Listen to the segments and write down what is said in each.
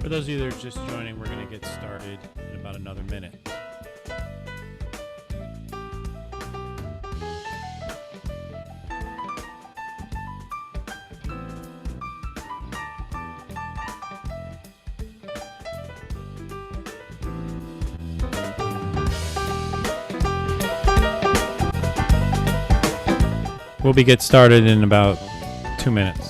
For those of you that are just joining, we're going to get started in about another minute. We'll get started in about 2 minutes.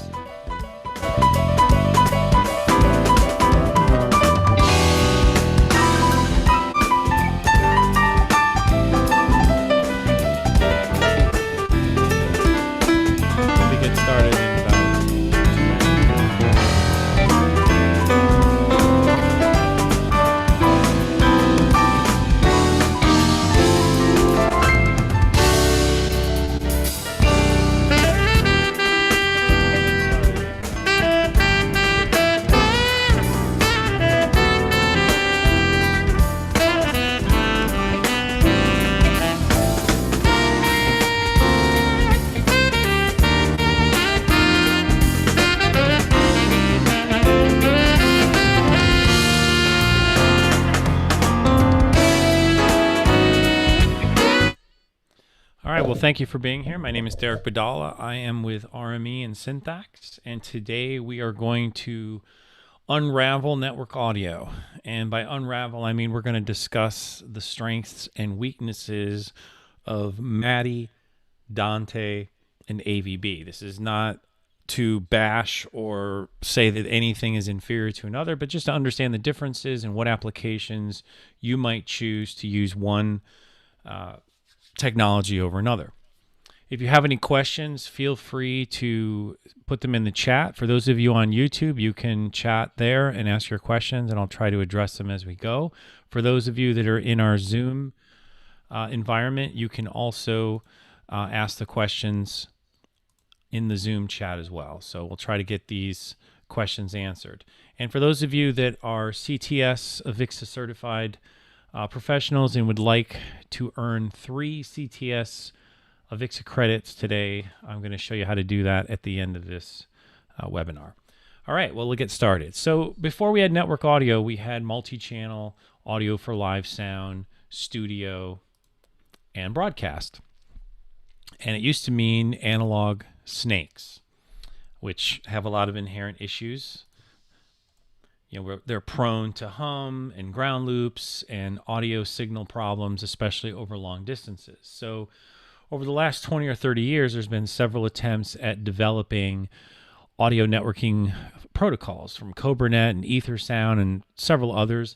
Well, thank you for being here. My name is Derek Badala. I am with RME and Syntax, and today we are going to unravel network audio. And by unravel, I mean we're going to discuss the strengths and weaknesses of MADI, Dante, and AVB. This is not to bash or say that anything is inferior to another, but just to understand the differences and what applications you might choose to use one technology over another. If you have any questions, feel free to put them in the chat. For those of you on YouTube, you can chat there and ask your questions, and I'll try to address them as we go. For those of you that are in our Zoom environment, you can also ask the questions in the Zoom chat as well. So we'll try to get these questions answered. And for those of you that are CTS Avixa certified professionals and would like to earn 3 CTS Avixa credits today, I'm going to show you how to do that at the end of this webinar. All right, well, we'll get started. So before we had network audio, we had multi-channel audio for live sound, studio, and broadcast. And it used to mean analog snakes, which have a lot of inherent issues. You know, they're prone to hum and ground loops and audio signal problems, especially over long distances. So over the last 20 or 30 years, there's been several attempts at developing audio networking protocols from CobraNet and EtherSound and several others.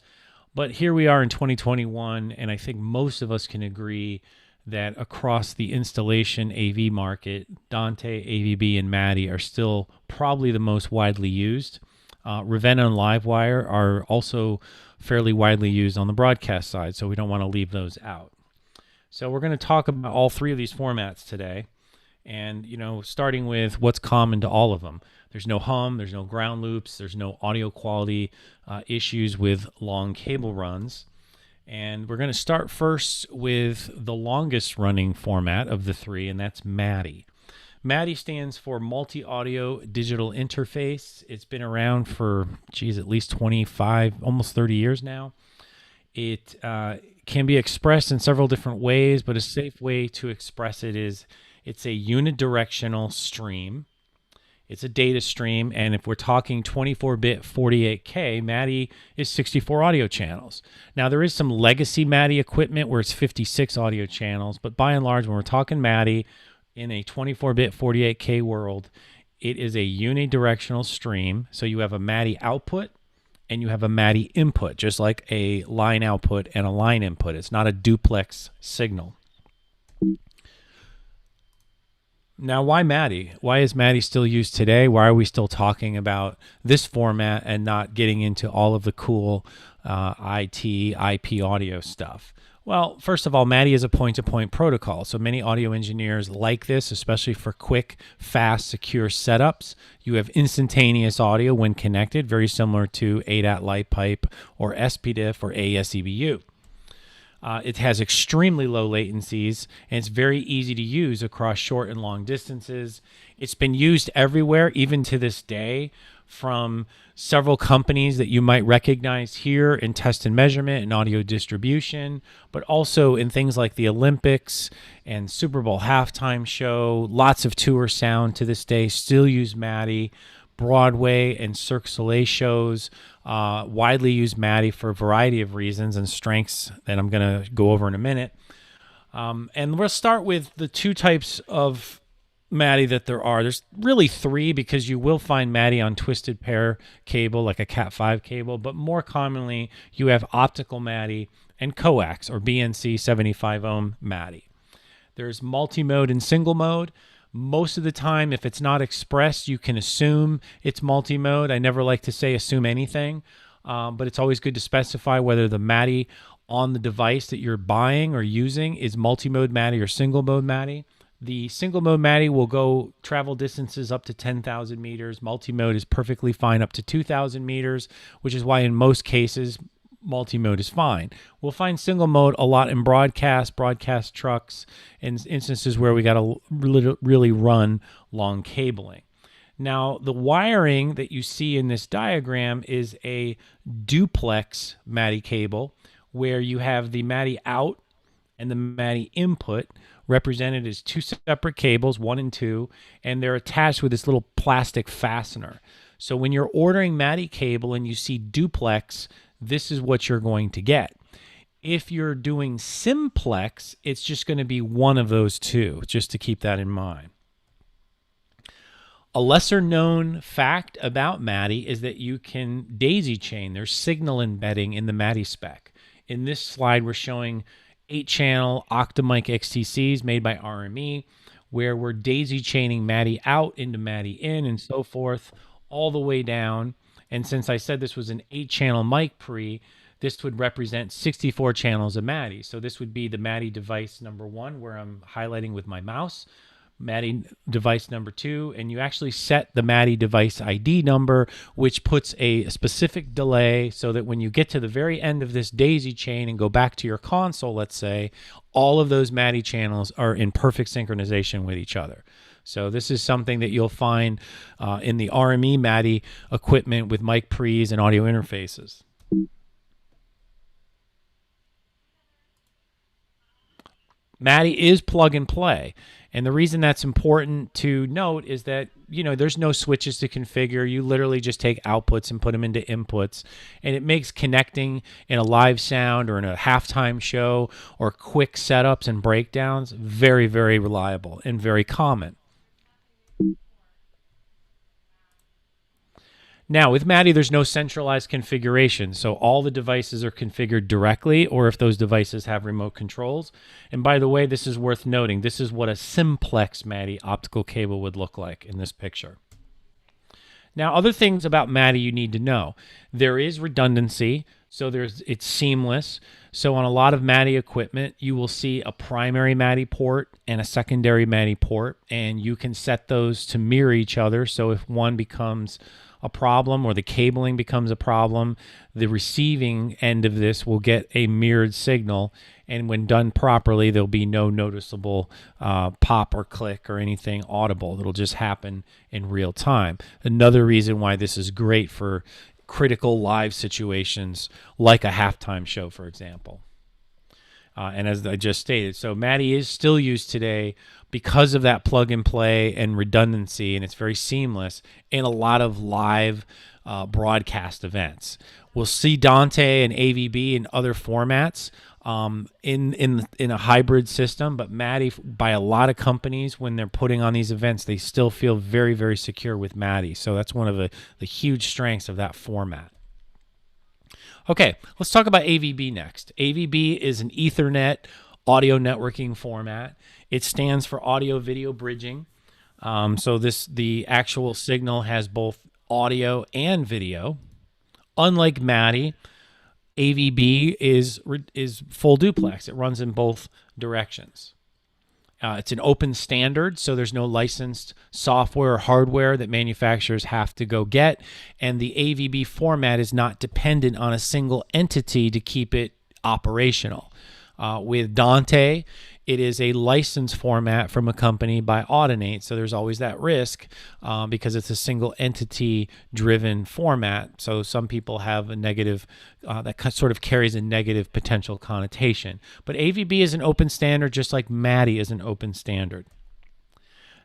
But here we are in 2021, and I think most of us can agree that across the installation AV market, Dante, AVB, and MADI are still probably the most widely used. Ravenna and Livewire are also fairly widely used on the broadcast side, so we don't want to leave those out. So we're going to talk about all 3 of these formats today, and starting with what's common to all of them. There's no hum, there's no ground loops, there's no audio quality issues with long cable runs. And we're going to start first with the longest running format of the 3, and that's MADI. MADI stands for Multi-Audio Digital Interface. It's been around for, at least 25, almost 30 years now. It can be expressed in several different ways, but a safe way to express it is it's a unidirectional stream. It's a data stream, and if we're talking 24-bit 48K, MADI is 64 audio channels. Now, there is some legacy MADI equipment where it's 56 audio channels, but by and large, when we're talking MADI, in a 24-bit 48K world, it is a unidirectional stream. So you have a MADI output and you have a MADI input, just like a line output and a line input. It's not a duplex signal. Now, why MADI? Why is MADI still used today? Why are we still talking about this format and not getting into all of the cool IP audio stuff? Well, first of all, MADI is a point-to-point protocol, so many audio engineers like this, especially for quick, fast, secure setups. You have instantaneous audio when connected, very similar to ADAT LightPipe or SPDIF or AES-EBU. It has extremely low latencies, and it's very easy to use across short and long distances. It's been used everywhere, even to this day, from several companies that you might recognize here in test and measurement and audio distribution, but also in things like the Olympics and Super Bowl halftime show. Lots of tour sound to this day still use MADI. Broadway and Cirque du Soleil shows widely use MADI for a variety of reasons and strengths that I'm going to go over in a minute. And we'll start with the two types of MADI that there are. There's really three, because you will find MADI on twisted pair cable like a Cat5 cable, but more commonly you have optical MADI and coax or BNC 75 ohm MADI. There's multi-mode and single mode. Most of the time, if it's not expressed, you can assume it's multi-mode. I never like to say assume anything, but it's always good to specify whether the MADI on the device that you're buying or using is multi-mode MADI or single mode MADI. The single mode MADI will go travel distances up to 10,000 meters. Multi-mode is perfectly fine up to 2,000 meters, which is why in most cases, multi-mode is fine. We'll find single mode a lot in broadcast trucks, and instances where we got to really run long cabling. Now, the wiring that you see in this diagram is a duplex MADI cable, where you have the MADI out and the MADI input represented as two separate cables, 1 and 2, and they're attached with this little plastic fastener. So when you're ordering MADI cable and you see duplex, this is what you're going to get. If you're doing simplex, it's just going to be one of those two, just to keep that in mind. A lesser known fact about MADI is that you can daisy chain. There's signal embedding in the MADI spec. In this slide, we're showing 8-channel Octamic XTCs made by RME, where we're daisy chaining MADI out into MADI in and so forth, all the way down. And since I said this was an 8-channel mic pre, this would represent 64 channels of MADI. So this would be the MADI device number 1, where I'm highlighting with my mouse, MADI device number 2, and you actually set the MADI device ID number, which puts a specific delay so that when you get to the very end of this daisy chain and go back to your console, let's say, all of those MADI channels are in perfect synchronization with each other. So this is something that you'll find in the RME MADI equipment with mic pre's and audio interfaces. MADI is plug and play. And the reason that's important to note is that, there's no switches to configure. You literally just take outputs and put them into inputs. And it makes connecting in a live sound or in a halftime show or quick setups and breakdowns very, very reliable and very common. Now, with MADI, there's no centralized configuration, so all the devices are configured directly, or if those devices have remote controls. And by the way, this is worth noting. This is what a simplex MADI optical cable would look like in this picture. Now, other things about MADI you need to know. There is redundancy, so it's seamless. So on a lot of MADI equipment, you will see a primary MADI port and a secondary MADI port, and you can set those to mirror each other. So if one becomes a problem or the cabling becomes a problem, the receiving end of this will get a mirrored signal, and when done properly, there'll be no noticeable pop or click or anything audible. It'll just happen in real time. Another reason why this is great for critical live situations like a halftime show, for example. And as I just stated, so MADI is still used today because of that plug and play and redundancy, and it's very seamless in a lot of live broadcast events. We'll see Dante and AVB in other formats in a hybrid system, but MADI, by a lot of companies, when they're putting on these events, they still feel very, very secure with MADI. So that's one of the huge strengths of that format. Okay, let's talk about AVB next. AVB is an Ethernet audio networking format. It stands for audio video bridging. So the actual signal has both audio and video. Unlike MADI, AVB is full duplex. It runs in both directions. It's an open standard, so there's no licensed software or hardware that manufacturers have to go get, and the AVB format is not dependent on a single entity to keep it operational. With Dante, it is a licensed format from a company by Audinate, so there's always that risk because it's a single entity driven format. So some people have a negative, that sort of carries a negative potential connotation. But AVB is an open standard, just like MADI is an open standard.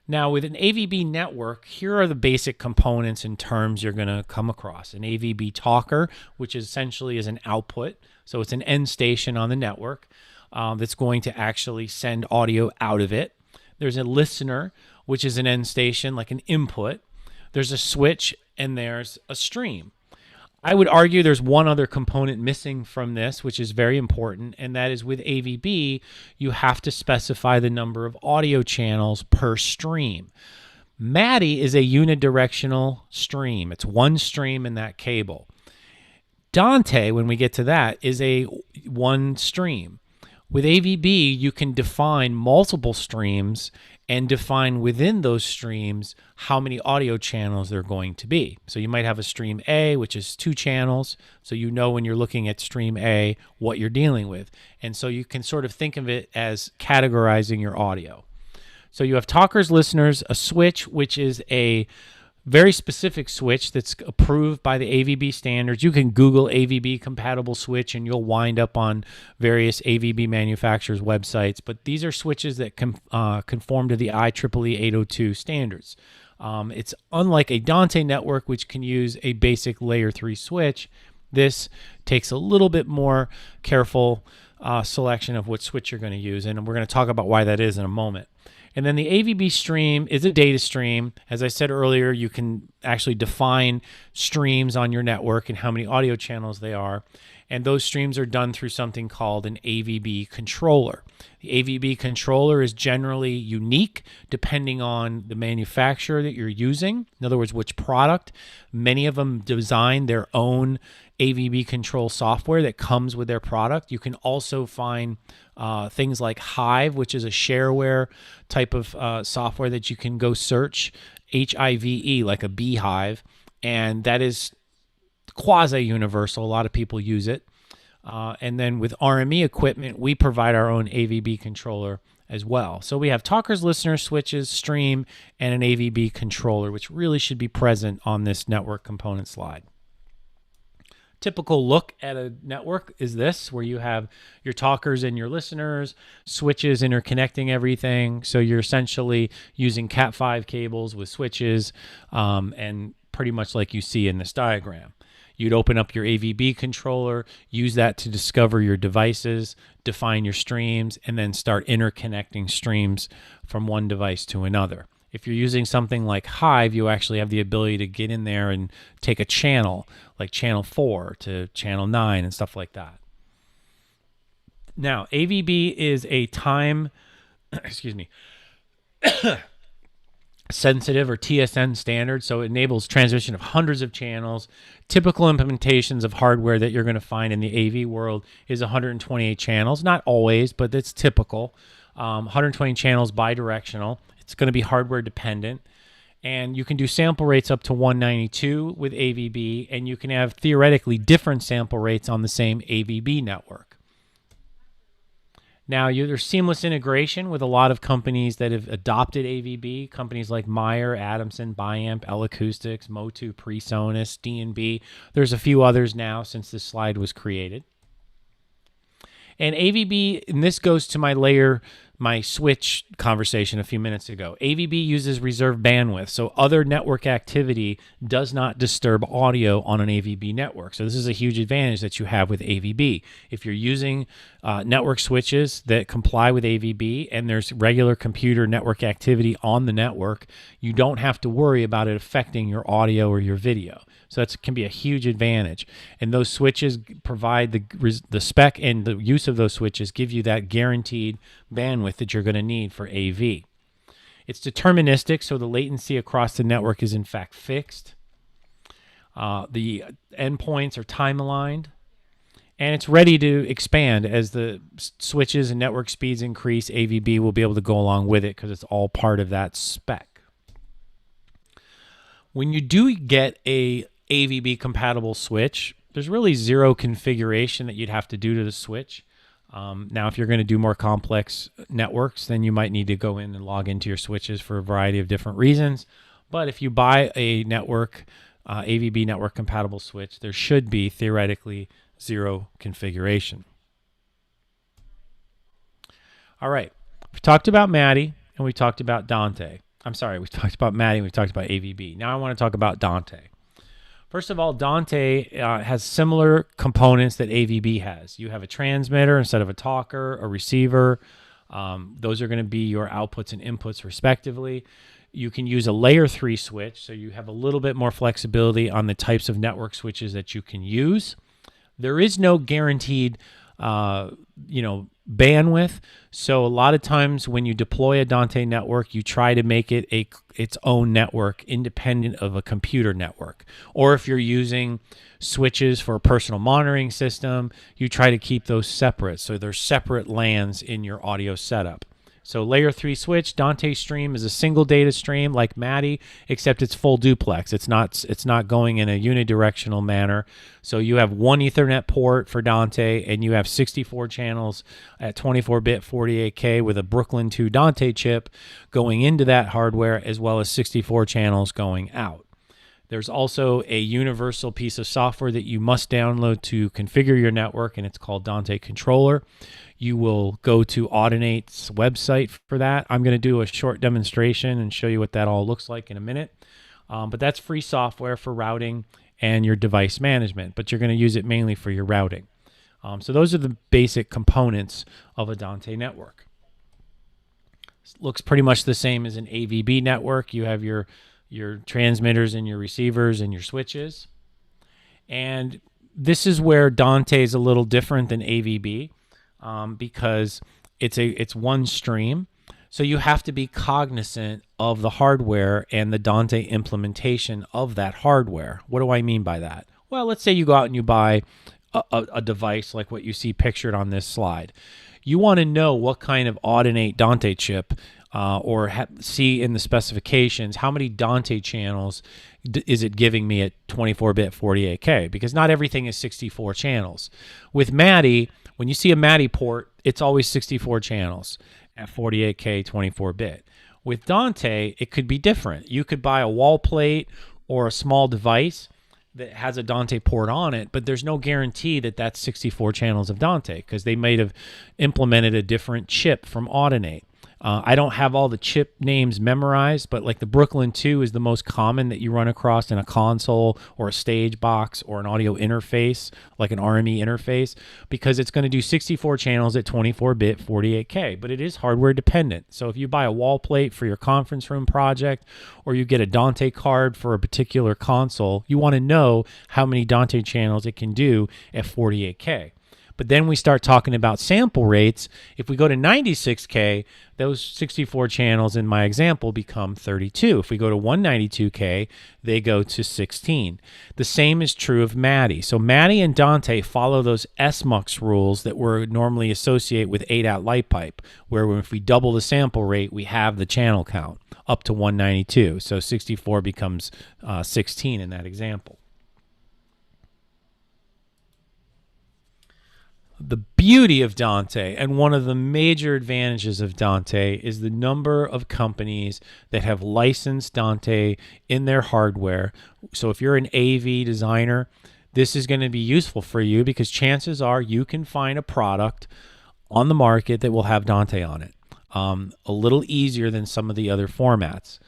Now, with an AVB network, here are the basic components and terms you're going to come across. An AVB talker, which essentially is an output. So it's an end station on the network that's going to actually send audio out of it. There's a listener, which is an end station, like an input. There's a switch, and there's a stream. I would argue there's one other component missing from this, which is very important, and that is with AVB, you have to specify the number of audio channels per stream. MADI is a unidirectional stream. It's one stream in that cable. Dante, when we get to that, is a one stream. With AVB, you can define multiple streams and define within those streams how many audio channels there are going to be. So you might have a stream A, which is 2 channels. So you know when you're looking at stream A what you're dealing with. And so you can sort of think of it as categorizing your audio. So you have talkers, listeners, a switch, which is a very specific switch that's approved by the AVB standards. You can Google AVB compatible switch and you'll wind up on various AVB manufacturers' websites. But these are switches that conform to the IEEE 802 standards. It's unlike a Dante network, which can use a basic layer 3 switch. This takes a little bit more careful selection of what switch you're going to use. And we're going to talk about why that is in a moment. And then the AVB stream is a data stream. As I said earlier, you can actually define streams on your network and how many audio channels they are. And those streams are done through something called an AVB controller. The AVB controller is generally unique depending on the manufacturer that you're using. In other words, which product. Many of them design their own AVB control software that comes with their product. You can also find things like Hive, which is a shareware type of software that you can go search, HIVE, like a beehive, and that is quasi-universal. A lot of people use it. And then with RME equipment, we provide our own AVB controller as well. So we have talkers, listeners, switches, stream, and an AVB controller, which really should be present on this network component slide. Typical look at a network is this, where you have your talkers and your listeners, switches interconnecting everything. So you're essentially using Cat5 cables with switches, and pretty much like you see in this diagram. You'd open up your AVB controller, use that to discover your devices, define your streams, and then start interconnecting streams from one device to another. If you're using something like Hive, you actually have the ability to get in there and take a channel, like channel 4 to channel 9 and stuff like that. Now, AVB is a time, sensitive or TSN standard, so it enables transmission of hundreds of channels. Typical implementations of hardware that you're going to find in the AV world is 128 channels. Not always, but it's typical. 120 channels bidirectional. It's going to be hardware dependent. And you can do sample rates up to 192 with AVB, and you can have theoretically different sample rates on the same AVB network. Now, there's seamless integration with a lot of companies that have adopted AVB, companies like Meyer, Adamson, Biamp, L Acoustics, Motu, PreSonus, D&B. There's a few others now since this slide was created. And AVB, and this goes to my switch conversation a few minutes ago. AVB uses reserved bandwidth, so other network activity does not disturb audio on an AVB network. So this is a huge advantage that you have with AVB. If you're using network switches that comply with AVB and there's regular computer network activity on the network, you don't have to worry about it affecting your audio or your video. So that can be a huge advantage. And those switches provide the spec, and the use of those switches give you that guaranteed bandwidth that you're going to need for AV. It's deterministic, so the latency across the network is in fact fixed. The endpoints are time aligned. And it's ready to expand as the switches and network speeds increase. AVB will be able to go along with it because it's all part of that spec. When you do get a AVB compatible switch, there's really zero configuration that you'd have to do to the switch. Now, if you're going to do more complex networks, then you might need to go in and log into your switches for a variety of different reasons. But if you buy a network, AVB network compatible switch, there should be theoretically zero configuration. All right. We've talked about Madi and we talked about Dante. I'm sorry, we talked about Madi and we talked about AVB. Now I want to talk about Dante. First of all, Dante has similar components that AVB has. You have a transmitter instead of a talker, a receiver. Those are going to be your outputs and inputs respectively. You can use a layer 3 switch, so you have a little bit more flexibility on the types of network switches that you can use. There is no guaranteed bandwidth. So a lot of times when you deploy a Dante network, you try to make it its own network independent of a computer network. Or if you're using switches for a personal monitoring system, you try to keep those separate. So there's separate LANs in your audio setup. So layer 3 switch, Dante stream is a single data stream like Madi, except it's full duplex. It's not going in a unidirectional manner. So you have one Ethernet port for Dante, and you have 64 channels at 24-bit 48K with a Brooklyn 2 Dante chip going into that hardware, as well as 64 channels going out. There's also a universal piece of software that you must download to configure your network, and it's called Dante Controller. You will go to Audinate's website for that. I'm going to do a short demonstration and show you what that all looks like in a minute. But that's free software for routing and your device management, but you're going to use it mainly for your routing. So those are the basic components of a Dante network. It looks pretty much the same as an AVB network. You have your transmitters and your receivers and your switches. And this is where Dante is a little different than AVB. Because it's one stream. So you have to be cognizant of the hardware and the Dante implementation of that hardware. What do I mean by that? Well, let's say you go out and you buy a device like what you see pictured on this slide. You want to know what kind of Audinate Dante chip see in the specifications how many Dante channels is it giving me at 24-bit 48K, because not everything is 64 channels. With Madi, when you see a Madi port, it's always 64 channels at 48K 24-bit. With Dante, it could be different. You could buy a wall plate or a small device that has a Dante port on it, but there's no guarantee that that's 64 channels of Dante, because they might have implemented a different chip from Audinate. I don't have all the chip names memorized, but like the Brooklyn 2 is the most common that you run across in a console or a stage box or an audio interface, like an RME interface, because it's going to do 64 channels at 24-bit 48K, but it is hardware dependent. So if you buy a wall plate for your conference room project, or you get a Dante card for a particular console, you want to know how many Dante channels it can do at 48K. But then we start talking about sample rates. If we go to 96K, those 64 channels in my example become 32. If we go to 192K, they go to 16. The same is true of Madi. So Madi and Dante follow those SMUX rules that we normally associate with 8-out light pipe, where if we double the sample rate, we have the channel count up to 192. So 64 becomes 16 in that example. The beauty of Dante, and one of the major advantages of Dante, is the number of companies that have licensed Dante in their hardware. So if you're an AV designer, this is going to be useful for you, because chances are you can find a product on the market that will have Dante on it. A little easier than some of the other formats.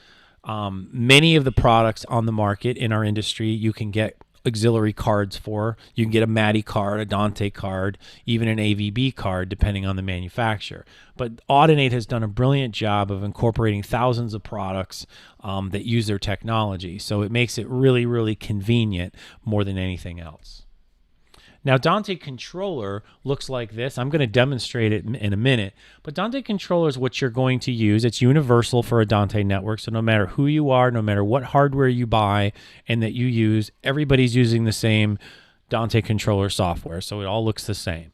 Many of the products on the market in our industry you can get auxiliary cards for. You can get a Madi card, a Dante card, even an AVB card, depending on the manufacturer. But Audinate has done a brilliant job of incorporating thousands of products that use their technology. So it makes it really, really convenient more than anything else. Now, Dante Controller looks like this. I'm going to demonstrate it in a minute, but Dante Controller is what you're going to use. It's universal for a Dante network, so no matter who you are, no matter what hardware you buy and that you use, everybody's using the same Dante Controller software, so it all looks the same.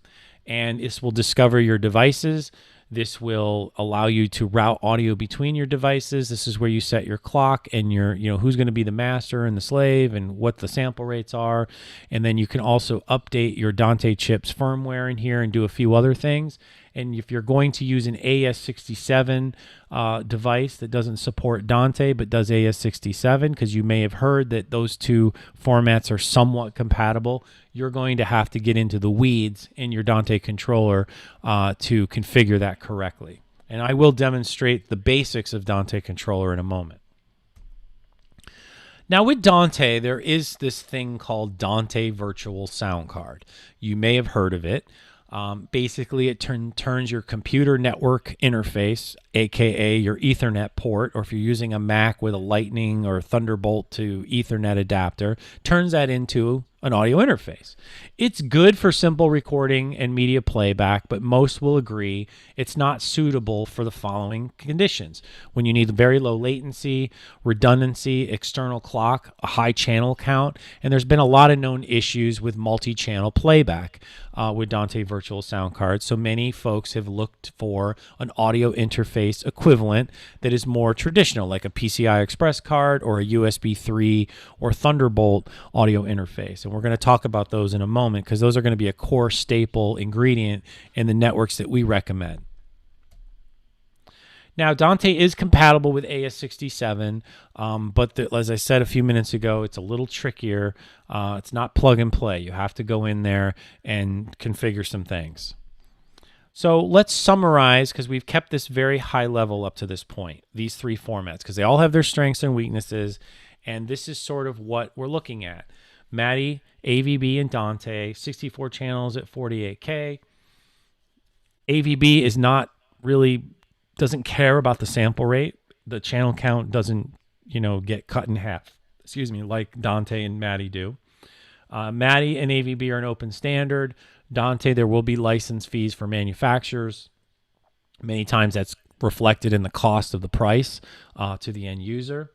And this will discover your devices, This will allow you to route audio between your devices. This is where you set your clock and your, who's going to be the master and the slave and what the sample rates are. And then you can also update your Dante chips firmware in here and do a few other things. And if you're going to use an AES67 device that doesn't support Dante but does AES67, because you may have heard that those two formats are somewhat compatible, you're going to have to get into the weeds in your Dante controller to configure that correctly. And I will demonstrate the basics of Dante controller in a moment. Now with Dante, there is this thing called Dante Virtual Sound Card. You may have heard of it. Basically, it turns your computer network interface, aka your Ethernet port, or if you're using a Mac with a Lightning or Thunderbolt to Ethernet adapter, turns that into an audio interface. It's good for simple recording and media playback, but most will agree it's not suitable for the following conditions: when you need very low latency, redundancy, external clock, a high channel count, and there's been a lot of known issues with multi-channel playback with Dante Virtual Sound Cards. So many folks have looked for an audio interface equivalent that is more traditional, like a PCI Express card or a USB 3 or Thunderbolt audio interface. And we're going to talk about those in a moment because those are going to be a core staple ingredient in the networks that we recommend. Now, Dante is compatible with AES67, but as I said a few minutes ago, it's a little trickier. It's not plug and play. You have to go in there and configure some things. So let's summarize, because we've kept this very high level up to this point, these three formats, because they all have their strengths and weaknesses, and this is sort of what we're looking at. MADI, AVB, and Dante, 64 channels at 48K. AVB is not really, doesn't care about the sample rate. The channel count doesn't, get cut in half, like Dante and MADI do. MADI and AVB are an open standard. Dante, there will be license fees for manufacturers. Many times that's reflected in the cost of the price to the end user.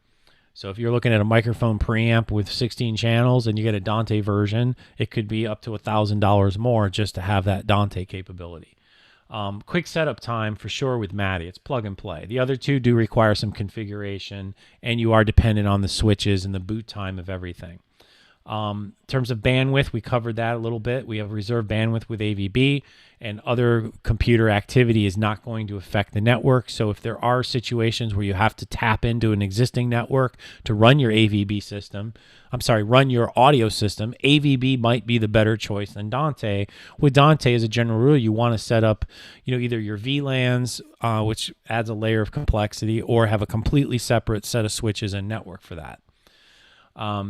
So if you're looking at a microphone preamp with 16 channels and you get a Dante version, it could be up to $1,000 more just to have that Dante capability. Quick setup time for sure with MADI. It's plug and play. The other two do require some configuration, and you are dependent on the switches and the boot time of everything. In terms of bandwidth, we covered that a little bit. We have reserved bandwidth with AVB, and other computer activity is not going to affect the network. So if there are situations where you have to tap into an existing network to run your AVB system, run your audio system, AVB might be the better choice than Dante. With Dante, as a general rule, you want to set up, either your VLANs, which adds a layer of complexity, or have a completely separate set of switches and network for that.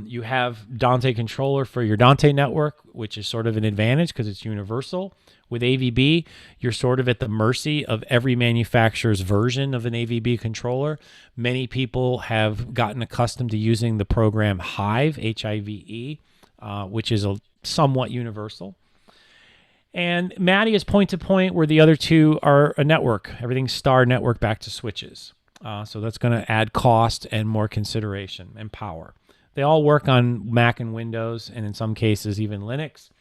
You have Dante controller for your Dante network, which is sort of an advantage because it's universal. With AVB, you're sort of at the mercy of every manufacturer's version of an AVB controller. Many people have gotten accustomed to using the program Hive, Hive, which is a somewhat universal. And MADI is point-to-point, where the other two are a network. Everything's star network back to switches. So that's going to add cost and more consideration and power. They all work on Mac and Windows, and in some cases, even Linux.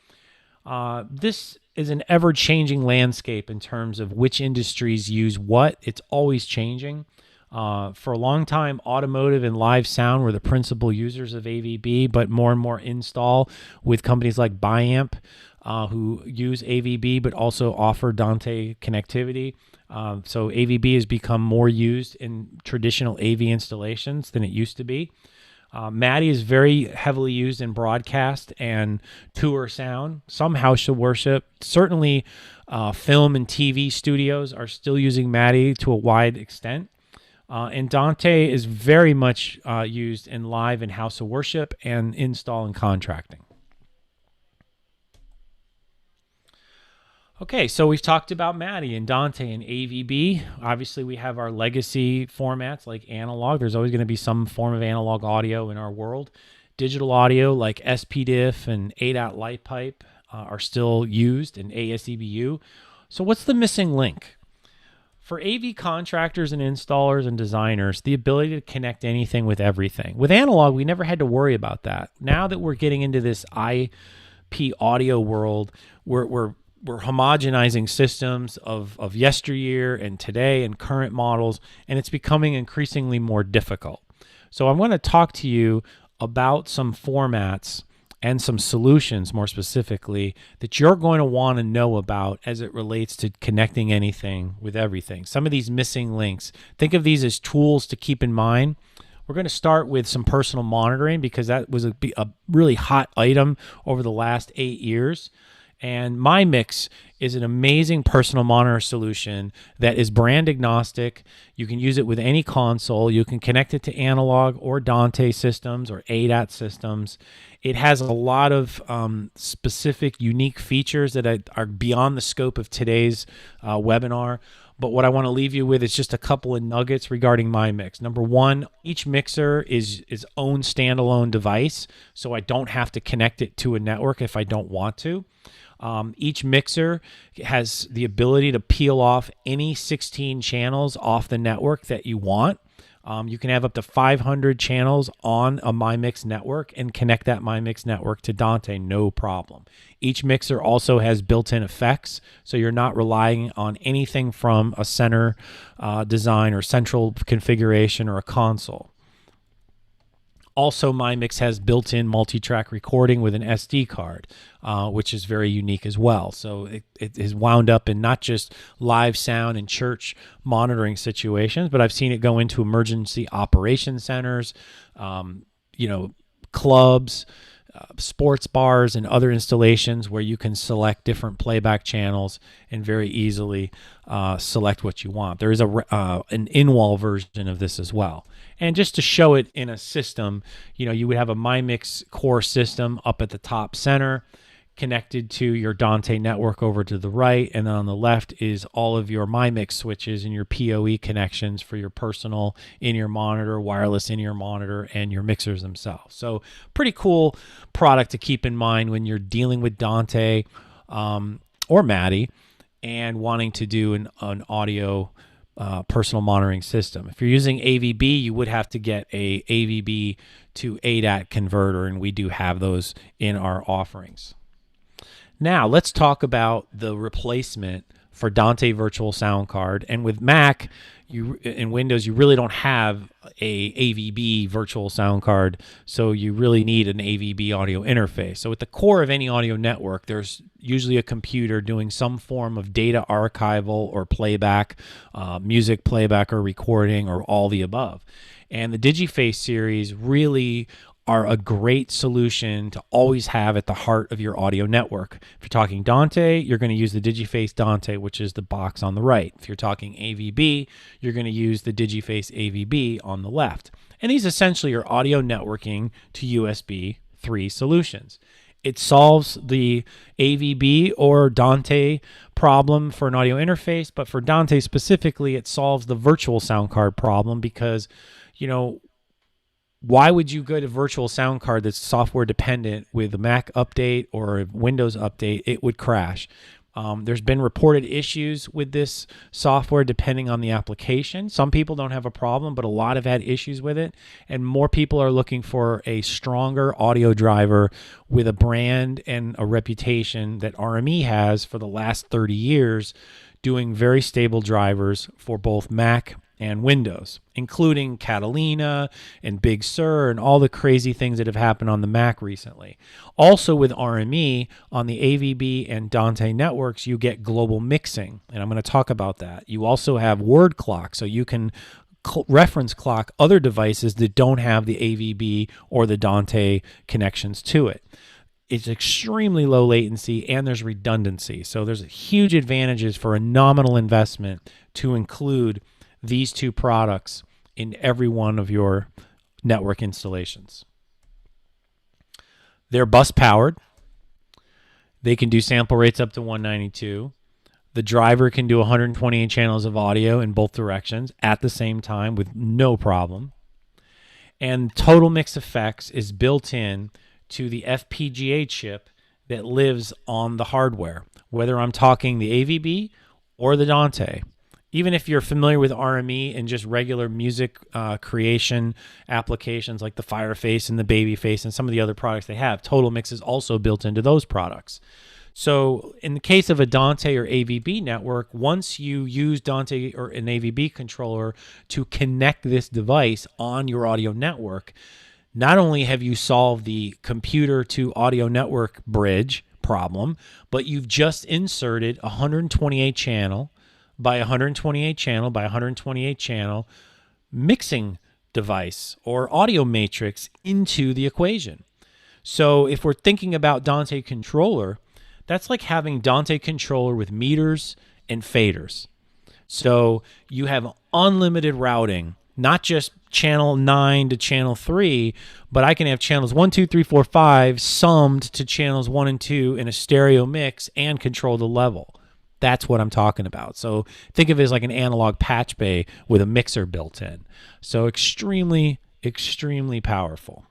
This is an ever-changing landscape in terms of which industries use what. It's always changing. For a long time, automotive and live sound were the principal users of AVB, but more and more install with companies like Biamp, who use AVB but also offer Dante connectivity. So AVB has become more used in traditional AV installations than it used to be. MADI is very heavily used in broadcast and tour sound. Some house of worship, certainly film and TV studios are still using MADI to a wide extent. And Dante is very much used in live and house of worship and install and contracting. Okay, so we've talked about MADI and Dante and AVB. Obviously, we have our legacy formats like analog. There's always going to be some form of analog audio in our world. Digital audio like SPDIF and ADAT LightPipe are still used in ASEBU. So what's the missing link? For AV contractors and installers and designers, the ability to connect anything with everything. With analog, we never had to worry about that. Now that we're getting into this IP audio world, we're we're homogenizing systems of yesteryear and today and current models, and it's becoming increasingly more difficult. So I want to talk to you about some formats and some solutions more specifically that you're going to want to know about as it relates to connecting anything with everything. Some of these missing links, think of these as tools to keep in mind. We're going to start with some personal monitoring because that was a really hot item over the last 8 years. And MyMix is an amazing personal monitor solution that is brand agnostic. You can use it with any console. You can connect it to analog or Dante systems or ADAT systems. It has a lot of specific, unique features that are beyond the scope of today's webinar. But what I want to leave you with is just a couple of nuggets regarding MyMix. Number one, each mixer is its own standalone device, so I don't have to connect it to a network if I don't want to. Each mixer has the ability to peel off any 16 channels off the network that you want. You can have up to 500 channels on a MyMix network and connect that MyMix network to Dante, no problem. Each mixer also has built-in effects, so you're not relying on anything from a center design or central configuration or a console. Also, MyMix has built-in multi-track recording with an SD card, which is very unique as well. So it is wound up in not just live sound and church monitoring situations, but I've seen it go into emergency operation centers, clubs, sports bars, and other installations where you can select different playback channels and very easily select what you want. There is an in-wall version of this as well. And just to show it in a system, you would have a MyMix core system up at the top center, connected to your Dante network over to the right, and then on the left is all of your MyMix switches and your PoE connections for your personal in-ear monitor, wireless in-ear monitor, and your mixers themselves. So pretty cool product to keep in mind when you're dealing with Dante or Maddie and wanting to do an audio personal monitoring system. If you're using AVB, you would have to get a AVB to ADAT converter, and we do have those in our offerings. Now, let's talk about the replacement for Dante Virtual Sound Card. And with Mac, in Windows, you really don't have a AVB Virtual Sound Card, so you really need an AVB audio interface. So at the core of any audio network, there's usually a computer doing some form of data archival or playback, music playback or recording, or all the above. And the DigiFace series really are a great solution to always have at the heart of your audio network. If you're talking Dante, you're going to use the DigiFace Dante, which is the box on the right. If you're talking AVB, you're going to use the DigiFace AVB on the left. And these essentially are audio networking to USB 3 solutions. It solves the AVB or Dante problem for an audio interface, but for Dante specifically, it solves the virtual sound card problem because, why would you go to virtual sound card that's software dependent with a Mac update or a Windows update? It would crash. There's been reported issues with this software depending on the application. Some people don't have a problem, but a lot have had issues with it. And more people are looking for a stronger audio driver with a brand and a reputation that RME has for the last 30 years, doing very stable drivers for both Mac and Windows, including Catalina and Big Sur and all the crazy things that have happened on the Mac recently. Also with RME, on the AVB and Dante networks, you get global mixing, and I'm going to talk about that. You also have word clock, so you can reference clock other devices that don't have the AVB or the Dante connections to it. It's extremely low latency, and there's redundancy. So there's huge advantages for a nominal investment to include these two products in every one of your network installations. They're bus powered. They can do sample rates up to 192. The driver can do 128 channels of audio in both directions at the same time with no problem. And Total Mix Effects is built in to the FPGA chip that lives on the hardware, whether I'm talking the AVB or the Dante. Even if you're familiar with RME and just regular music creation applications like the Fireface and the Babyface and some of the other products they have, Total Mix is also built into those products. So in the case of a Dante or AVB network, once you use Dante or an AVB controller to connect this device on your audio network, not only have you solved the computer to audio network bridge problem, but you've just inserted 128 channel by 128 channel by 128 channel mixing device or audio matrix into the equation. So if we're thinking about Dante controller, that's like having Dante controller with meters and faders. So you have unlimited routing, not just channel 9 to channel 3, but I can have channels 1, 2, 3, 4, 5 summed to channels 1 and 2 in a stereo mix and control the level. That's what I'm talking about. So think of it as like an analog patch bay with a mixer built in. So extremely, extremely powerful.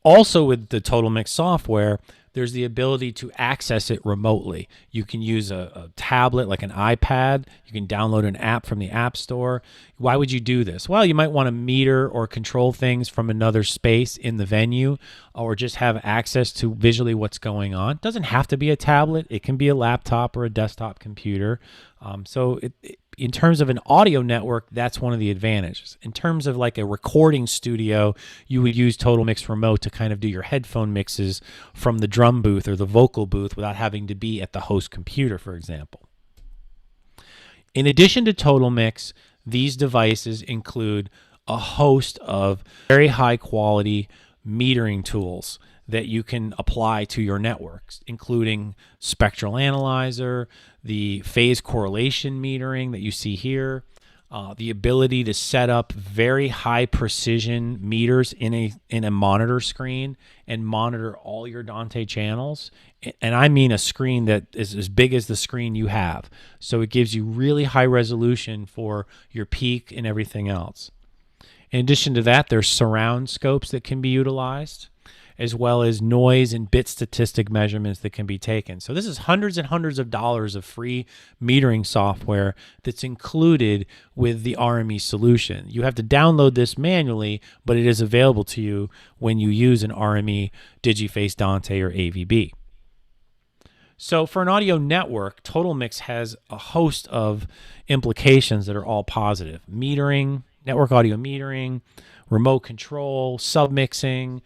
Also with the Total Mix software, there's the ability to access it remotely. You can use a tablet like an iPad. You can download an app from the App Store. Why would you do this? Well, you might want to meter or control things from another space in the venue, or just have access to visually what's going on. It doesn't have to be a tablet. It can be a laptop or a desktop computer. In terms of an audio network, that's one of the advantages. In terms of like a recording studio, you would use Total Mix Remote to kind of do your headphone mixes from the drum booth or the vocal booth without having to be at the host computer, for example. In addition to Total Mix, these devices include a host of very high quality metering tools that you can apply to your networks, including Spectral Analyzer, the phase correlation metering that you see here, the ability to set up very high precision meters in a monitor screen and monitor all your Dante channels. And I mean a screen that is as big as the screen you have. So it gives you really high resolution for your peak and everything else. In addition to that, there's surround scopes that can be utilized, as well as noise and bit statistic measurements that can be taken. So this is hundreds and hundreds of dollars of free metering software that's included with the RME solution. You have to download this manually, but it is available to you when you use an RME Digiface Dante or AVB. So for an audio network, Total Mix has a host of implications that are all positive. Metering, network audio metering, remote control, submixing,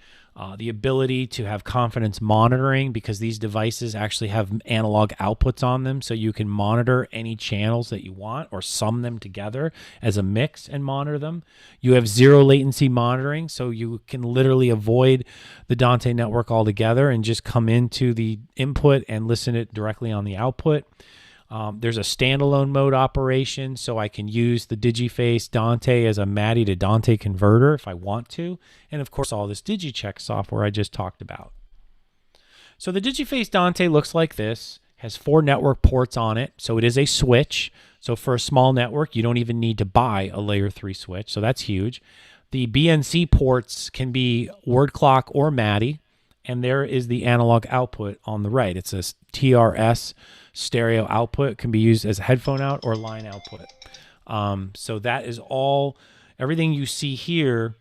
the ability to have confidence monitoring, because these devices actually have analog outputs on them, so you can monitor any channels that you want or sum them together as a mix and monitor them. You have zero latency monitoring, so you can literally avoid the Dante network altogether and just come into the input and listen it directly on the output. There's a standalone mode operation, so I can use the Digiface Dante as a MADI to Dante converter if I want to. And of course, all this DigiCheck software I just talked about. So the Digiface Dante looks like this, has 4 network ports on it. So it is a switch. So for a small network, you don't even need to buy a layer 3 switch. So that's huge. The BNC ports can be word clock or MADI. And there is the analog output on the right. It's a TRS stereo output. It can be used as a headphone out or line output. So that is all, everything you see here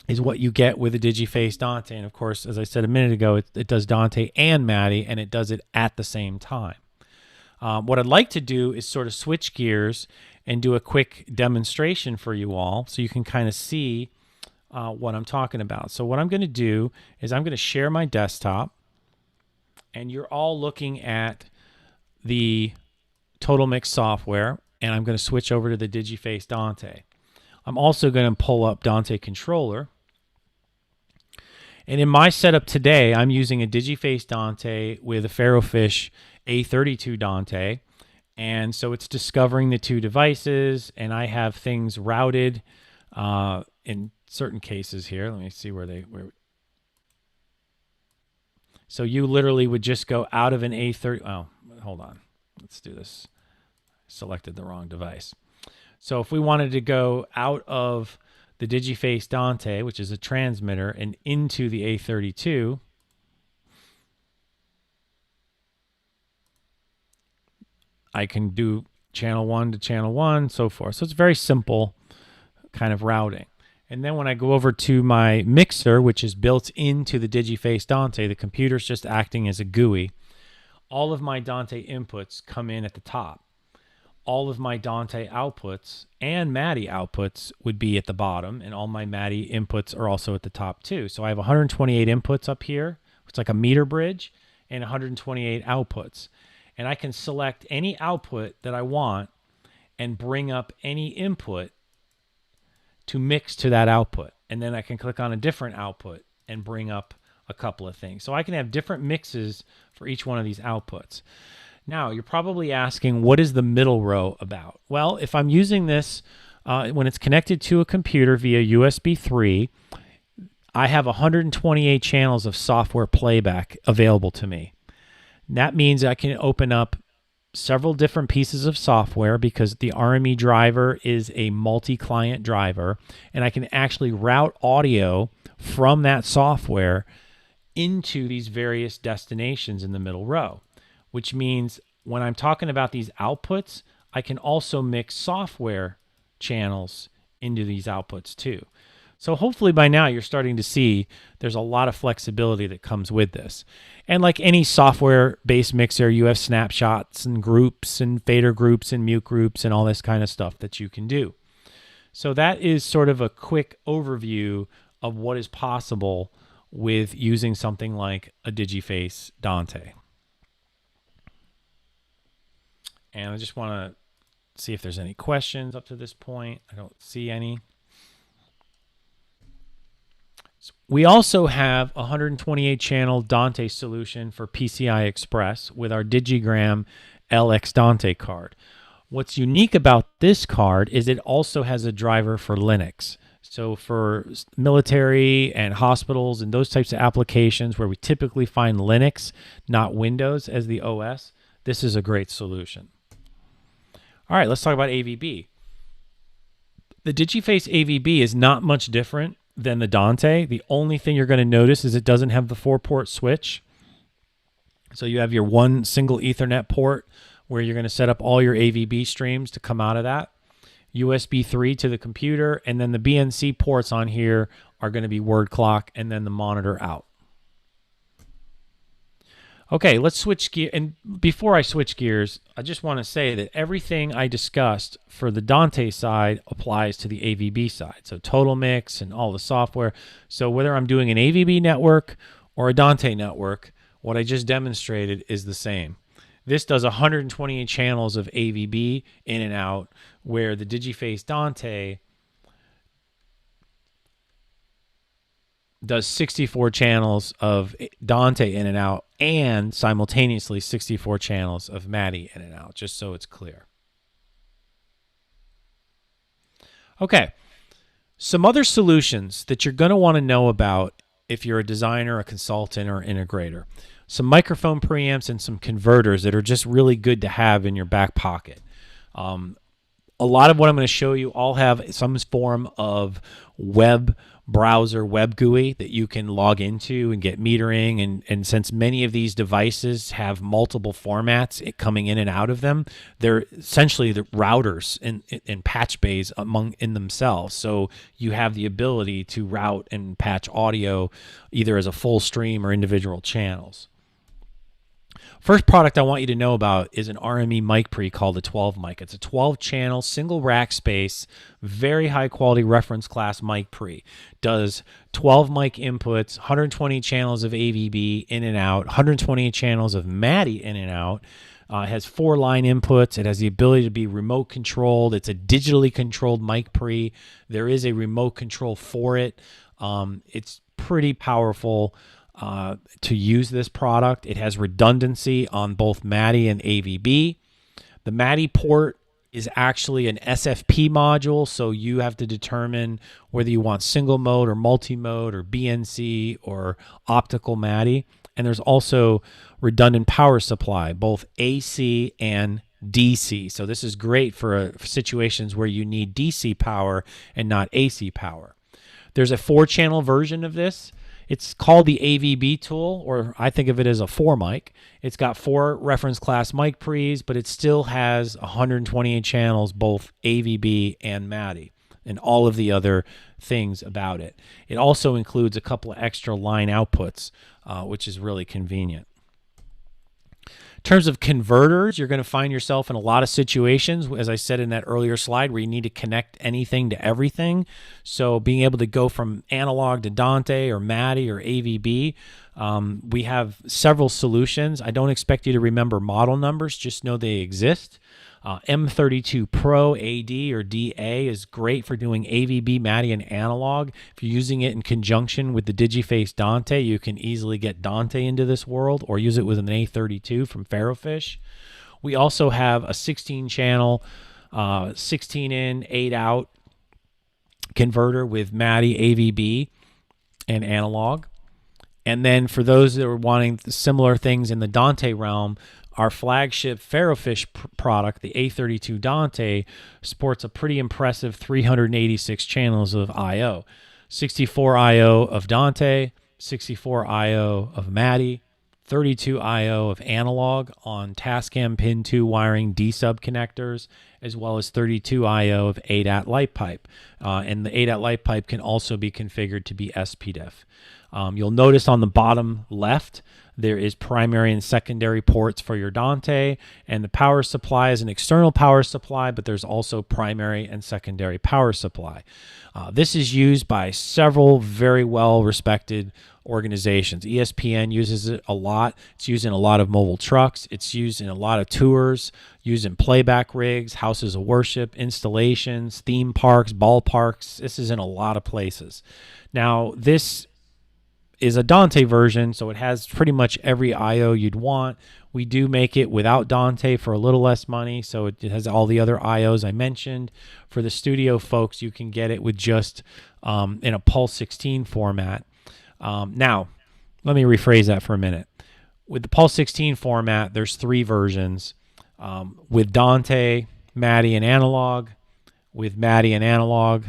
is what you get with the Digiface Dante. And of course, as I said a minute ago, it does Dante and MADI, and it does it at the same time. What I'd like to do is sort of switch gears and do a quick demonstration for you all so you can kind of see what I'm talking about. So what I'm going to do is I'm going to share my desktop, and you're all looking at the Total Mix software, and I'm going to switch over to the Digiface Dante. I'm also going to pull up Dante Controller. And in my setup today, I'm using a Digiface Dante with a Ferrofish A32 Dante. And so it's discovering the two devices, and I have things routed in certain cases here. Let me see where so you literally would just go out of an A30. Oh, hold on. Let's do this. Selected the wrong device. So if we wanted to go out of the Digiface Dante, which is a transmitter, and into the A32, I can do channel 1 to channel 1, so forth. So it's very simple kind of routing. And then when I go over to my mixer, which is built into the Digiface Dante, the computer's just acting as a GUI. All of my Dante inputs come in at the top. All of my Dante outputs and MADI outputs would be at the bottom, and all my MADI inputs are also at the top too. So I have 128 inputs up here. It's like a meter bridge, and 128 outputs. And I can select any output that I want and bring up any input to mix to that output. And then I can click on a different output and bring up a couple of things. So I can have different mixes for each one of these outputs. Now, you're probably asking, what is the middle row about? Well, if I'm using this, when it's connected to a computer via USB 3, I have 128 channels of software playback available to me. That means I can open up several different pieces of software because the RME driver is a multi-client driver, and I can actually route audio from that software into these various destinations in the middle row, which means when I'm talking about these outputs, I can also mix software channels into these outputs too. So hopefully by now you're starting to see there's a lot of flexibility that comes with this. And like any software-based mixer, you have snapshots and groups and fader groups and mute groups and all this kind of stuff that you can do. So that is sort of a quick overview of what is possible with using something like a Digiface Dante. And I just want to see if there's any questions up to this point. I don't see any. We also have a 128 channel Dante solution for PCI Express with our Digigram LX Dante card. What's unique about this card is it also has a driver for Linux. So for military and hospitals and those types of applications where we typically find Linux, not Windows as the OS, this is a great solution. All right, let's talk about AVB. The Digiface AVB is not much different than the Dante. The only thing you're going to notice is it doesn't have the 4-port switch. So you have your one single Ethernet port where you're going to set up all your AVB streams to come out of that. USB 3 to the computer, and then the BNC ports on here are going to be word clock and then the monitor out. Okay, let's switch gear. And before I switch gears, I just want to say that everything I discussed for the Dante side applies to the AVB side. So Total Mix and all the software. So whether I'm doing an AVB network or a Dante network, what I just demonstrated is the same. This does 128 channels of AVB in and out, where the Digiface Dante does 64 channels of Dante in and out and simultaneously 64 channels of MADI in and out, just so it's clear. Okay, some other solutions that you're going to want to know about if you're a designer, a consultant, or integrator. Some microphone preamps and some converters that are just really good to have in your back pocket. A lot of what I'm going to show you all have some form of web browser, web GUI that you can log into and get metering. And since many of these devices have multiple formats coming in and out of them, they're essentially the routers and patch bays in themselves. So you have the ability to route and patch audio either as a full stream or individual channels. First product I want you to know about is an RME mic pre called a 12 mic. It's a 12-channel, single rack space, very high-quality reference class mic pre. Does 12 mic inputs, 120 channels of AVB in and out, 128 channels of MADI in and out. It has 4-line inputs. It has the ability to be remote controlled. It's a digitally controlled mic pre. There is a remote control for it. It's pretty powerful. To use this product. It has redundancy on both MADI and AVB. The MADI port is actually an SFP module, so you have to determine whether you want single mode or multi-mode or BNC or optical MADI. And there's also redundant power supply, both AC and DC. So this is great for situations where you need DC power and not AC power. There's a 4-channel version of this. It's called the AVB tool, or I think of it as a 4-mic. It's got 4 reference class mic pre's, but it still has 128 channels, both AVB and MADI. and all of the other things about it. It also includes a couple of extra line outputs, which is really convenient. In terms of converters, you're going to find yourself in a lot of situations, as I said in that earlier slide, where you need to connect anything to everything. So being able to go from analog to Dante or MADI or AVB, we have several solutions. I don't expect you to remember model numbers, just know they exist. M32 Pro AD or DA is great for doing AVB, MADI, and analog. If you're using it in conjunction with the Digiface Dante, you can easily get Dante into this world, or use it with an A32 from Ferrofish. We also have a 16-channel, 16-in, 8-out converter with MADI, AVB, and analog. And then for those that are wanting similar things in the Dante realm, our flagship Ferrofish product, the A32 Dante, sports a pretty impressive 386 channels of I/O. 64 I/O of Dante, 64 I/O of MADI, 32 I/O of analog on Tascam Pin 2 wiring D-sub connectors, as well as 32 I/O of ADAT light pipe. And the ADAT light pipe can also be configured to be SPDIF. You'll notice on the bottom left, there is primary and secondary ports for your Dante, and the power supply is an external power supply, but there's also primary and secondary power supply. This is used by several very well-respected organizations. ESPN uses it a lot. It's used in a lot of mobile trucks. It's used in a lot of tours, used in playback rigs, houses of worship, installations, theme parks, ballparks. This is in a lot of places. Now, this is a Dante version, so it has pretty much every I/O you'd want. We do make it without Dante for a little less money, so it has all the other I/Os I mentioned. For the studio folks, you can get it with just in a Pulse 16 format. Now, let me rephrase that for a minute. With the Pulse 16 format, there's 3 versions. With Dante, MADI, and analog, with MADI and analog,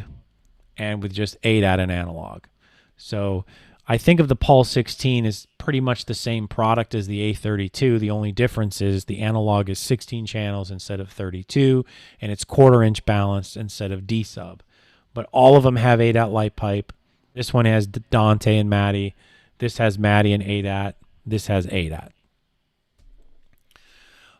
and with just ADAT and analog. So I think of the Pulse 16 as pretty much the same product as the A32. The only difference is the analog is 16 channels instead of 32, and it's 1/4-inch balanced instead of D-sub. But all of them have ADAT light pipe. This one has Dante and MADI. This has MADI and ADAT. This has ADAT.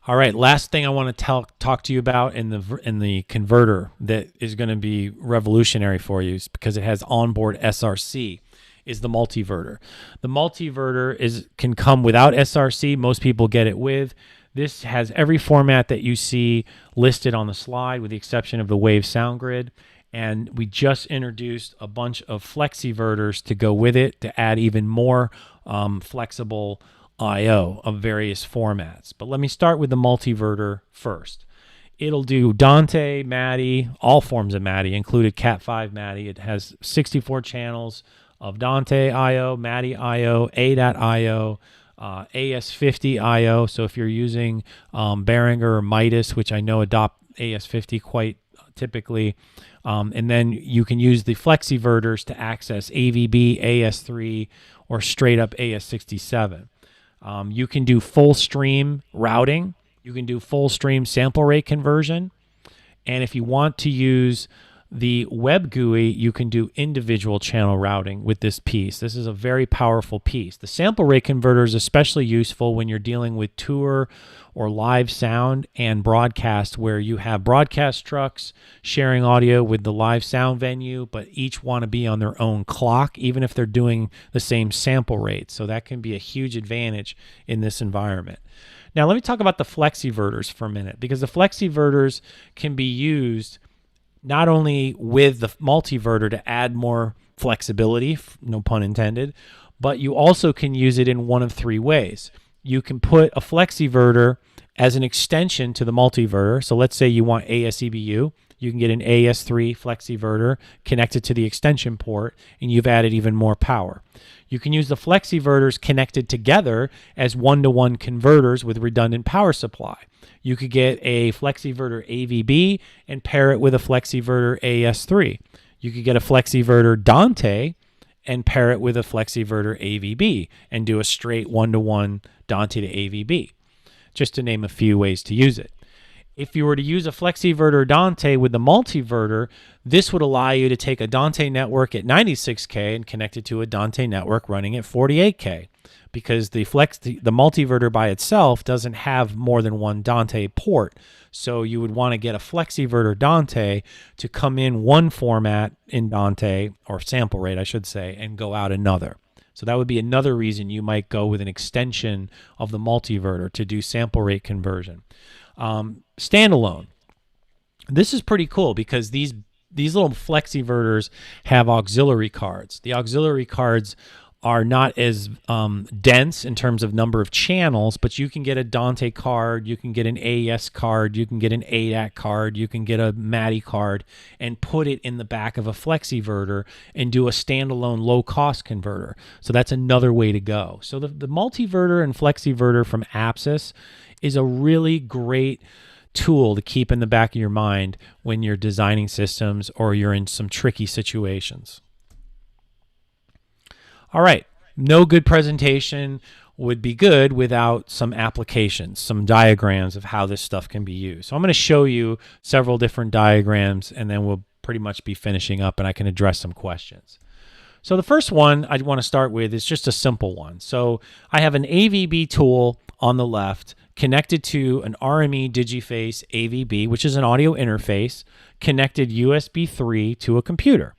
All right, last thing I want to talk to you about in the converter that is going to be revolutionary for you, because it has onboard SRC, is the multiverter. The multiverter can come without SRC. Most people get it with. This has every format that you see listed on the slide, with the exception of the Wave Sound Grid. And we just introduced a bunch of FlexiVerters to go with it to add even more flexible I/O of various formats. But let me start with the multiverter first. It'll do Dante, MADI, all forms of MADI, included Cat5 MADI. It has 64 channels of Dante I/O, MADI I/O, ADAT I/O, AS50 I/O. So if you're using Behringer or Midas, which I know adopt AS50 quite typically, and then you can use the FlexiVerters to access AVB, AS3, or straight up AS67. You can do full stream routing. You can do full stream sample rate conversion. And if you want to use the web GUI, you can do individual channel routing with this piece. This is a very powerful piece. The sample rate converter is especially useful when you're dealing with tour or live sound and broadcast, where you have broadcast trucks sharing audio with the live sound venue, but each want to be on their own clock, even if they're doing the same sample rate. So that can be a huge advantage in this environment. Now, let me talk about the FlexiVerters for a minute, because the FlexiVerters can be used not only with the multiverter to add more flexibility, no pun intended, but you also can use it in one of 3 ways. You can put a FlexiVerter as an extension to the multiverter. So let's say you want ASEBU. You can get an AS3 FlexiVerter connected to the extension port, and you've added even more power. You can use the FlexiVerters connected together as one-to-one converters with redundant power supply. You could get a FlexiVerter AVB and pair it with a FlexiVerter AS3. You could get a FlexiVerter Dante and pair it with a FlexiVerter AVB and do a straight one-to-one Dante to AVB, just to name a few ways to use it. If you were to use a FlexiVerter Dante with the multiverter, this would allow you to take a Dante network at 96K and connect it to a Dante network running at 48K, because the multiverter by itself doesn't have more than one Dante port. So you would want to get a FlexiVerter Dante to come in one format in Dante, or sample rate, I should say, and go out another. So that would be another reason you might go with an extension of the multiverter to do sample rate conversion. Standalone. This is pretty cool because these little FlexiVerters have auxiliary cards. The auxiliary cards are not as dense in terms of number of channels, but you can get a Dante card, you can get an AES card, you can get an ADAT card, you can get a MADI card and put it in the back of a FlexiVerter and do a standalone low-cost converter. So that's another way to go. So the multiverter and FlexiVerter from Apsys is a really great tool to keep in the back of your mind when you're designing systems or you're in some tricky situations. All right, no good presentation would be good without some applications, some diagrams of how this stuff can be used. So I'm going to show you several different diagrams, and then we'll pretty much be finishing up and I can address some questions. So the first one I want to start with is just a simple one. So I have an AVB tool on the left connected to an RME Digiface AVB, which is an audio interface, connected USB 3 to a computer.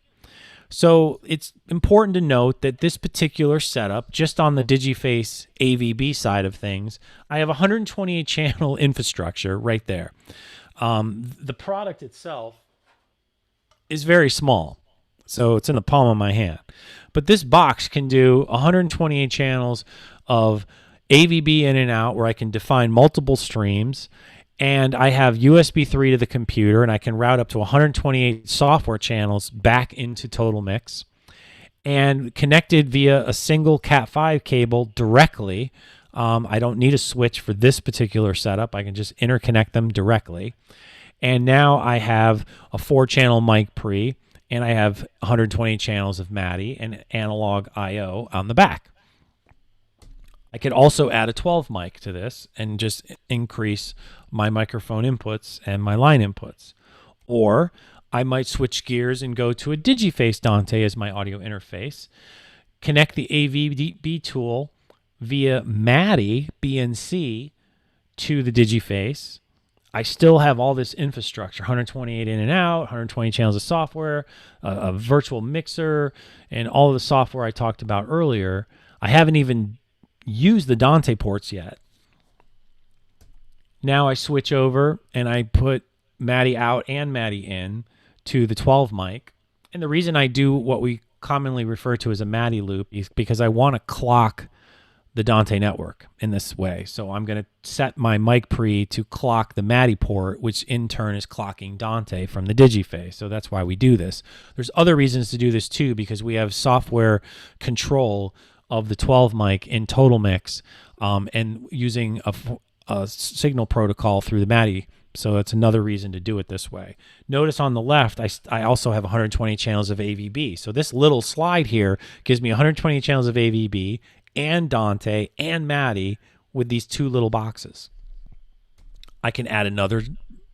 So it's important to note that this particular setup, just on the Digiface AVB side of things, I have 128 channel infrastructure right there. The product itself is very small, so it's in the palm of my hand. But this box can do 128 channels of AVB in and out where I can define multiple streams, and I have USB 3 to the computer, and I can route up to 128 software channels back into Total Mix, and connected via a single Cat5 cable directly. I don't need a switch for this particular setup. I can just interconnect them directly. And now I have a 4-channel mic pre, and I have 120 channels of MADI and analog I/O on the back. I could also add a 12 mic to this and just increase my microphone inputs and my line inputs. Or I might switch gears and go to a Digiface Dante as my audio interface, connect the AVB tool via MADI BNC to the Digiface. I still have all this infrastructure, 128 in and out, 120 channels of software, a virtual mixer, and all of the software I talked about earlier. I haven't even used the Dante ports yet. Now I switch over and I put MADI out and MADI in to the 12 mic. And the reason I do what we commonly refer to as a MADI loop is because I want to clock the Dante network in this way. So I'm going to set my mic pre to clock the MADI port, which in turn is clocking Dante from the Digiface. So that's why we do this. There's other reasons to do this too, because we have software control of the 12 mic in Total Mix, and using a signal protocol through the MADI. So that's another reason to do it this way. Notice on the left, I also have 120 channels of AVB. So this little slide here gives me 120 channels of AVB and Dante and MADI with these two little boxes. I can add another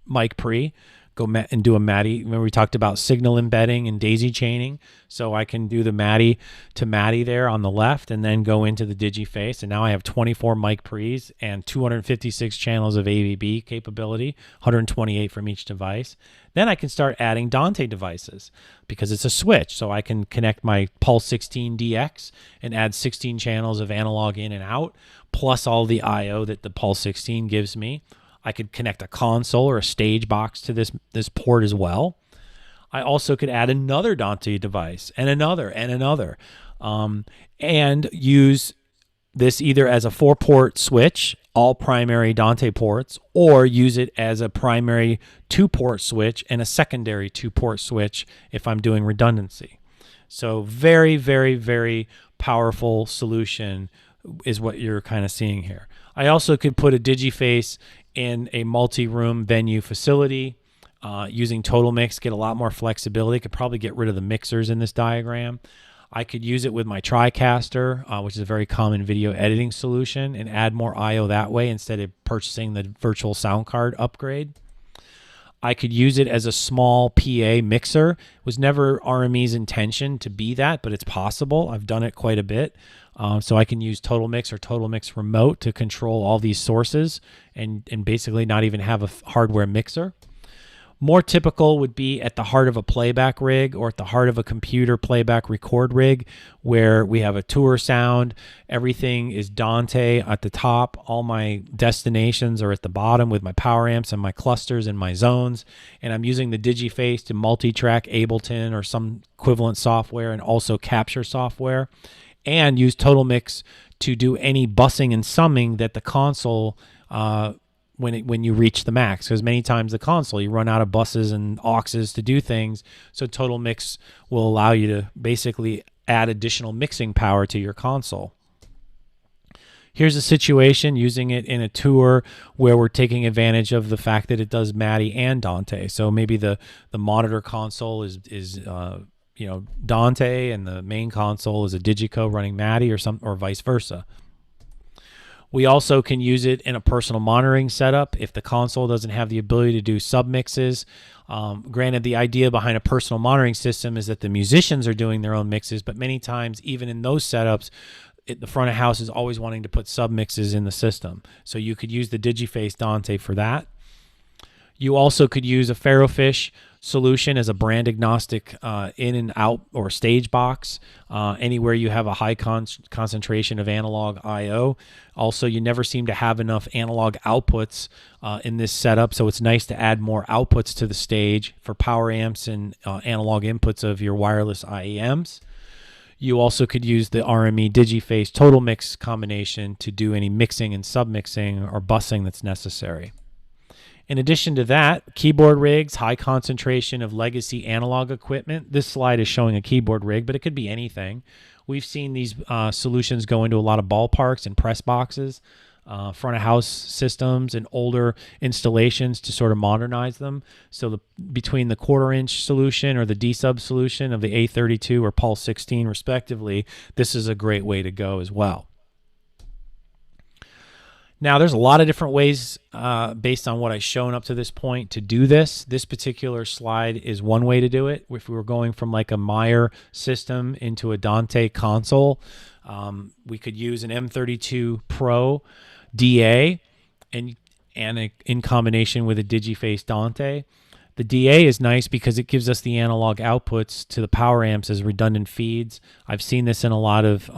mic pre, go and do a MADI. Remember we talked about signal embedding and daisy chaining. So I can do the MADI to MADI there on the left and then go into the Digiface. And now I have 24 mic pre's and 256 channels of AVB capability, 128 from each device. Then I can start adding Dante devices because it's a switch. So I can connect my Pulse 16 DX and add 16 channels of analog in and out, plus all the I/O that the Pulse 16 gives me. I could connect a console or a stage box to this port as well. I also could add another Dante device and another, and use this either as a 4-port switch, all primary Dante ports, or use it as a primary 2-port switch and a secondary 2-port switch if I'm doing redundancy. So very, very, very powerful solution is what you're kind of seeing here. I also could put a Digiface in a multi-room venue facility using Total Mix, get a lot more flexibility. Could probably get rid of the mixers in this diagram. I could use it with my TriCaster, which is a very common video editing solution, and add more I/O that way instead of purchasing the virtual sound card upgrade. I could use it as a small PA mixer. It was never RME's intention to be that, but it's possible. I've done it quite a bit. So I can use Total Mix or Total Mix Remote to control all these sources and basically not even have a hardware mixer. More typical would be at the heart of a playback rig or at the heart of a computer playback record rig where we have a tour sound. Everything is Dante at the top. All my destinations are at the bottom with my power amps and my clusters and my zones. And I'm using the DigiFace to multi-track Ableton or some equivalent software and also capture software, and use Total Mix to do any bussing and summing that the console when you reach the max, because many times the console you run out of buses and auxes to do things. So Total Mix will allow you to basically add additional mixing power to your console. Here's a situation using it in a tour where we're taking advantage of the fact that it does MADI and Dante. So maybe the monitor console is Dante and the main console is a Digico running MADI or vice versa. We also can use it in a personal monitoring setup if the console doesn't have the ability to do submixes. Granted, the idea behind a personal monitoring system is that the musicians are doing their own mixes, but many times, even in those setups, the front of house is always wanting to put submixes in the system. So you could use the DigiFace Dante for that. You also could use a Ferrofish solution as a brand agnostic in and out or stage box anywhere you have a high concentration of analog I/O. Also, you never seem to have enough analog outputs in this setup, so it's nice to add more outputs to the stage for power amps and analog inputs of your wireless IEMs. You also could use the RME DigiFace Total Mix combination to do any mixing and submixing or bussing that's necessary. In addition to that, keyboard rigs, high concentration of legacy analog equipment. This slide is showing a keyboard rig, but it could be anything. We've seen these solutions go into a lot of ballparks and press boxes, front of house systems, and older installations to sort of modernize them. So between the 1/4-inch solution or the D-sub solution of the A32 or Pulse 16 respectively, this is a great way to go as well. Now, there's a lot of different ways based on what I've shown up to this point to do this. This particular slide is one way to do it. If we were going from like a Meyer system into a Dante console, we could use an M32 Pro DA and in combination with a DigiFace Dante. The DA is nice because it gives us the analog outputs to the power amps as redundant feeds. I've seen this in a lot of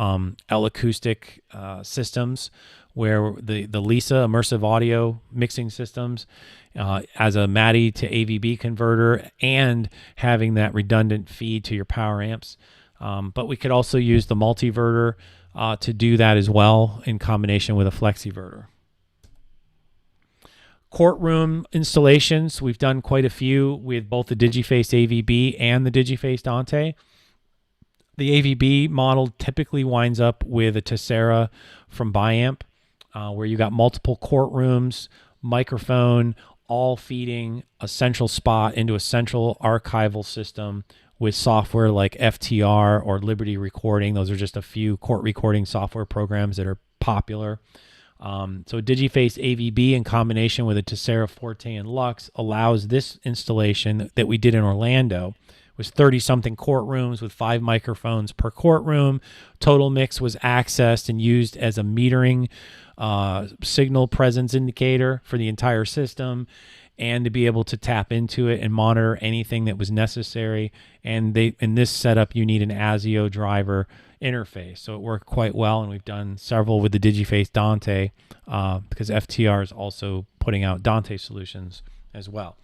L-acoustic systems where the Lisa immersive audio mixing systems as a MADI to AVB converter and having that redundant feed to your power amps. But we could also use the multiverter to do that as well in combination with a FlexiVerter. Courtroom installations, we've done quite a few with both the DigiFace AVB and the DigiFace Dante. The AVB model typically winds up with a Tessera from Biamp, where you got multiple courtrooms, microphone, all feeding a central spot into a central archival system with software like FTR or Liberty Recording. Those are just a few court recording software programs that are popular. So DigiFace AVB in combination with a Tessera Forte and Lux allows this installation that we did in Orlando. It was 30-something courtrooms with 5 microphones per courtroom. Total Mix was accessed and used as a metering signal presence indicator for the entire system, and to be able to tap into it and monitor anything that was necessary. And in this setup, you need an ASIO driver interface. So it worked quite well, and we've done several with the DigiFace Dante because FTR is also putting out Dante solutions as well.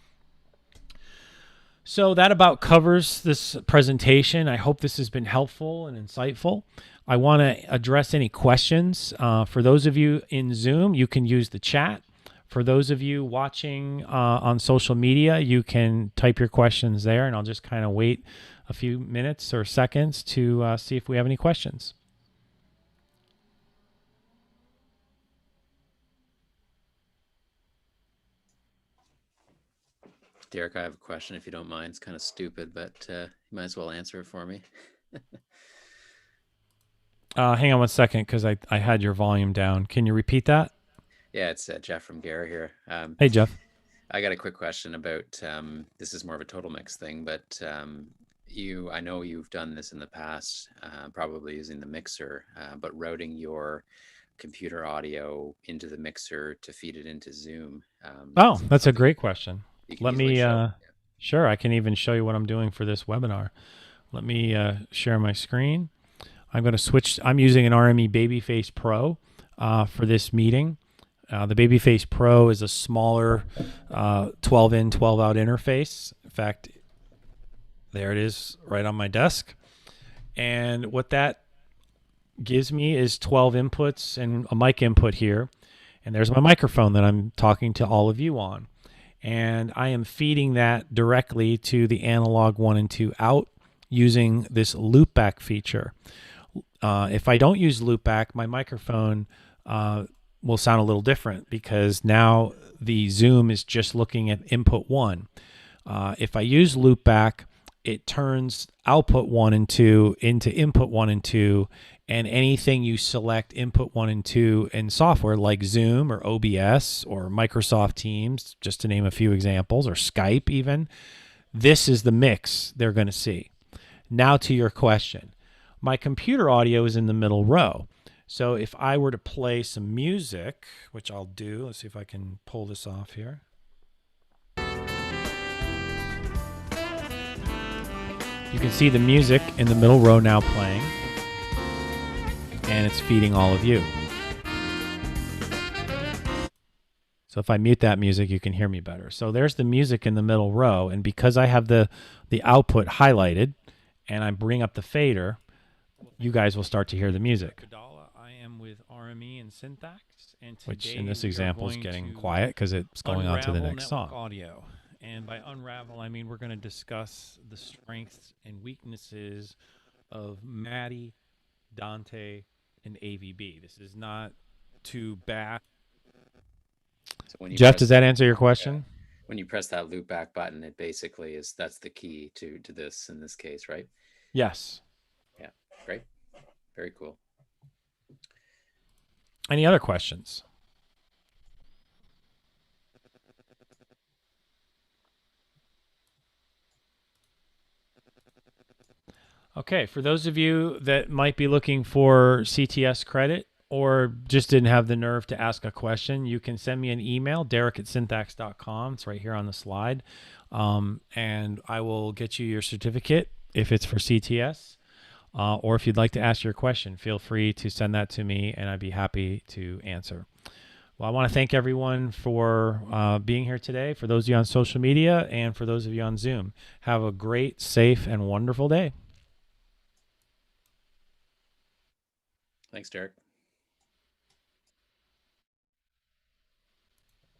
So that about covers this presentation. I hope this has been helpful and insightful. I want to address any questions. For those of you in Zoom, you can use the chat. For those of you watching on social media, you can type your questions there, and I'll just kind of wait a few minutes or seconds to see if we have any questions. Derek, I have a question if you don't mind. It's kind of stupid, but you might as well answer it for me. Hang on one second because I had your volume down. Can you repeat that? Yeah, it's Jeff from Gara here. Hey, Jeff. I got a quick question about this is more of a Total Mix thing, but I know you've done this in the past, probably using the mixer, but routing your computer audio into the mixer to feed it into Zoom. Oh, Is that that's a something great question. you can Let easily me, show? sure, I can even show you what I'm doing for this webinar. Let me share my screen. I'm going to switch. I'm using an RME Babyface Pro for this meeting. The Babyface Pro is a smaller 12 in, 12 out interface. In fact, there it is right on my desk. And what that gives me is 12 inputs and a mic input here. And there's my microphone that I'm talking to all of you on. And I am feeding that directly to the analog 1 and 2 out using this loopback feature. If I don't use loopback, my microphone will sound a little different because now the Zoom is just looking at input 1. If I use loopback, it turns output 1 and 2 into input 1 and 2, and anything you select input 1 and 2 in software like Zoom or OBS or Microsoft Teams, just to name a few examples, or Skype even, this is the mix they're going to see. Now to your question. My computer audio is in the middle row. So if I were to play some music, which I'll do, let's see if I can pull this off here. You can see the music in the middle row now playing, and it's feeding all of you. So if I mute that music, you can hear me better. So there's the music in the middle row, and because I have the output highlighted and I bring up the fader, you guys will start to hear the music. I am with RME and Syntax, and which in this example is getting quiet because it's going on to the next song. Audio. And by unravel, I mean we're going to discuss the strengths and weaknesses of Maddie, Dante, and AVB. This is not too bad. So when you Jeff, does that answer your question? When you press that loop back button, it basically that's the key to this in this case, right? Yes. Yeah, great. Very cool. Any other questions? Okay, for those of you that might be looking for CTS credit or just didn't have the nerve to ask a question, you can send me an email, derek@syntax.com. It's right here on the slide. And I will get you your certificate if it's for CTS. Or if you'd like to ask your question, feel free to send that to me and I'd be happy to answer. Well, I want to thank everyone for being here today, for those of you on social media and for those of you on Zoom. Have a great, safe, and wonderful day. Thanks, Derek.